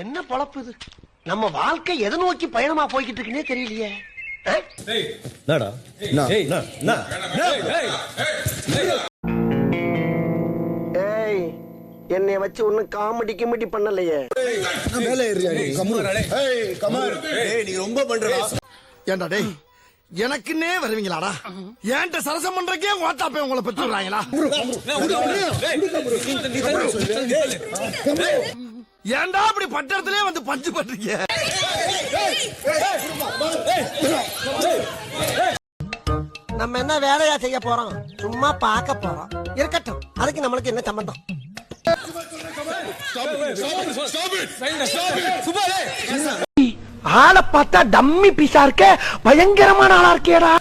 என்ன பொழப்பு இது? நம்ம வாழ்க்கை எதை நோக்கி பயணமா போய்கிட்டு இருக்குன்னே தெரியலையே. ஏய், என்னைய வச்சு ஒன்னும் காமெடி கிமெடி பண்ணலையே. நீங்க ரொம்ப பண்றீங்க. ஏண்டா டேய், எனக்குன்னே வருவீங்களாடா? ஏன்ட்ட சரசம் பண்றக்கே ஓட்டாப்பே உங்களை பெற்று விடுறாங்களா? ஏன்டா அப்படி பட்டத்திலே வந்து பஞ்சு பண்றீங்க? நம்ம என்ன வேலையா செய்ய போறோம்? சும்மா பார்க்க போறோம். இருக்கட்டும், அதுக்கு நம்மளுக்கு என்ன சம்பந்தம்? ஆளை பார்த்தா டம்மி பீஸா இருக்க, பயங்கரமான ஆளா இருக்கேடா.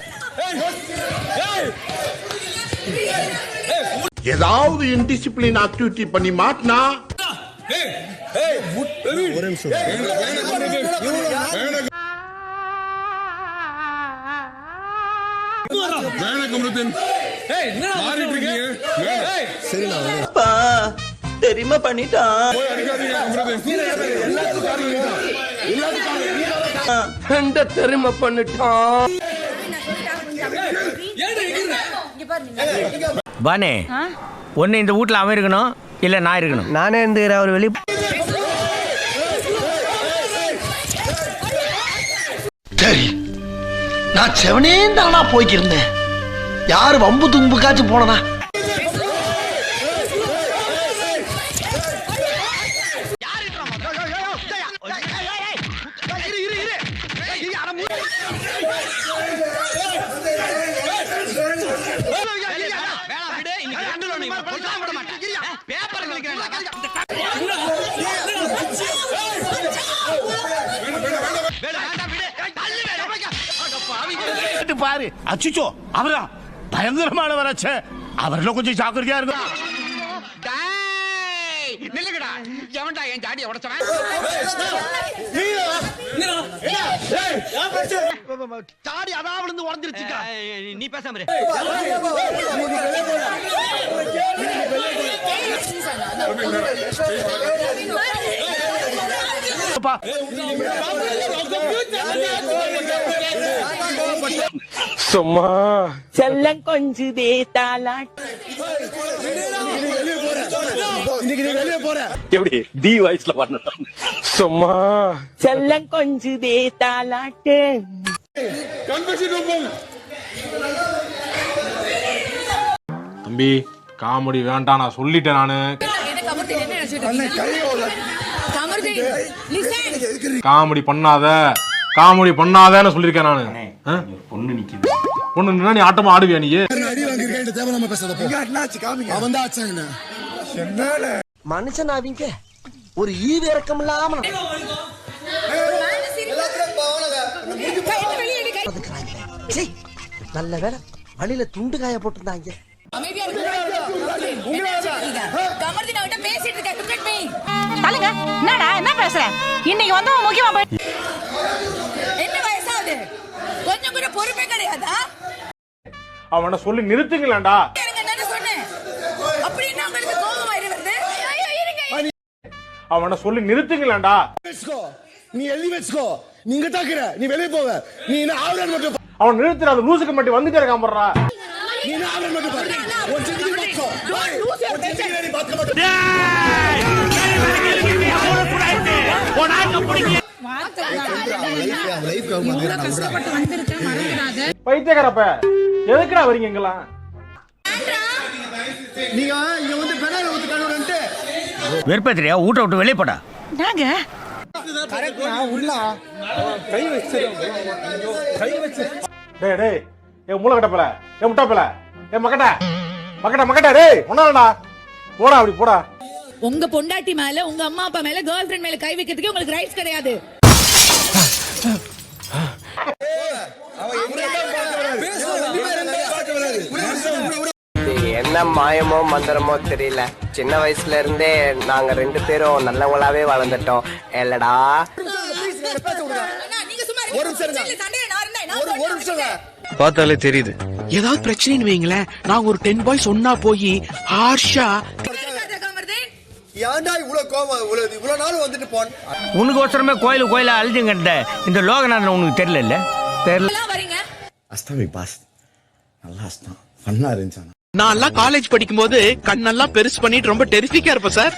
ஏதாவது இன்டிசிப்ளின் ஆக்டிவிட்டி பண்ணி மாட்டினா தெரியுமா பண்ணிட்டான். தெரியுமா பண்ணிட்டான். பானே, ஒன்னு இந்த வீட்டுல அவன் இருக்கணும், இல்ல நான் இருக்கணும். நானே இருந்துக்கிறேன். அவர் வெளியே சரி, நான் செவனே தானா போய்க்கிருந்தேன். யாரு வம்பு தும்புக்காச்சும் போனனா? பாரு, அச்சுச்சோ அவரா பயங்கரமானவராச்சே. அவர்ல கொஞ்சம் ஜாக்கிரதையா இருக்கும். நில்லுங்கடா, எவன்டா என் ஜாடியை உடைச்சவன்? சாடி அதான் விழுந்து உடஞ்சிருச்சுக்கா. நீ பேசாம இரு. சும்மா செல்லம் கொஞ்சுதே தாலாட்டு. எப்படி டி வாய்ஸ்ல பண்ணணும். சும்மா செல்லம் கொஞ்சுதே தாலாட்டு. தம்பி காமெடி வேண்டாம், நான் சொல்லிட்டேன். நானு காமெடி பண்ணாத, காமெடி பண்ணாதன்னு சொல்லிருக்கேன் நானு. பொண்ணு நிக்குது. பொண்ணு நின்னா நீ ஆட்டமா ஆடுவியா? நீ மனுஷன் அவங்க ஒரு ஈவு இறக்கம் இல்லாம நல்ல வேலை வழியில துண்டு காய போட்டிருந்தாங்க. என்ன பேசுற? இன்னைக்கு வந்து முக்கியமா என்ன வயசாகுது? கொஞ்சம் கூட பொறுப்பே கிடையாதா? அவனை சொல்லி நிறுத்துங்களேன்டா. அவனை சொல்லி நிறுத்துங்களேன்டா. நீ எழுதி வச்சுக்கோ. நீங்க தாக்குற, நீ வெளியே போவ. நீ என்ன ஆவரன் மட்டும் அவன் நிறுத்துற. அந்த லூசுக்கு மட்டும் வந்துட்டே இருக்கான் போடுறா. நீ என்ன ஆவரன் மட்டும் பாரு. ஒரு சிட்டி பாக்கோ. ஒரு சிட்டி நீ பாக்க மாட்டே. பைத்தியக்காரப்ப எதுக்குடா வரீங்க எங்கெல்லாம்? நீங்க இங்க வந்து பெனால ஊத்து கழுவுறன்ட்டு வெறுப்பேத்திரியா? ஊட்ட விட்டு வெளியே போடா. நாங்க டேய் டேய், ஏ மூளை கட்டப்பல, ஏ முட்டாப்பல, ஏ மக்கட்ட மக்கட்ட மக்கட்ட, டேய் ஒண்ணாடா போடா, அப்படி போடா. உங்க பொண்டாட்டி மேல, உங்க அம்மா அப்பா மேல, கேர்ள் ஃபிரெண்ட் மேல கை வைக்கிறதுக்கு உங்களுக்கு ரைட்ஸ் கிடையாது. என்ன மாயமோ மந்திரமோ தெரியல, சின்ன வயசுல இருந்தே நாங்க ரெண்டு பேரும் நல்லவங்களாவே வளர்ந்துட்டோம். இல்லடா பார்த்தாலே தெரியுது. ஏதாவது பிரச்சனைன்னு வைங்களேன், நாங்க ஒரு 10 பாய்ஸ் ஒன்னா போய் ஹார்ஷா ஏன்டா இவ்வளவு கோவம் இவ்வளவு நாள் வந்துட்டு போன உனக்கு ஒசரமே கோயில அழிஞ்சுங்கிட்ட இந்த லோகநாதன் உனக்கு தெரியல தெரியல எல்லாம் வரீங்க அஸ்தாமி பாஸ் நல்லா அஸ்தான் ஃபன்னா இருந்துச்சு நான் எல்லாம் காலேஜ் படிக்கும் போது கண்ணெல்லாம் பெருசு பண்ணிட்டு ரொம்ப டெரிஃபிக்கா இருப்பேன் சார்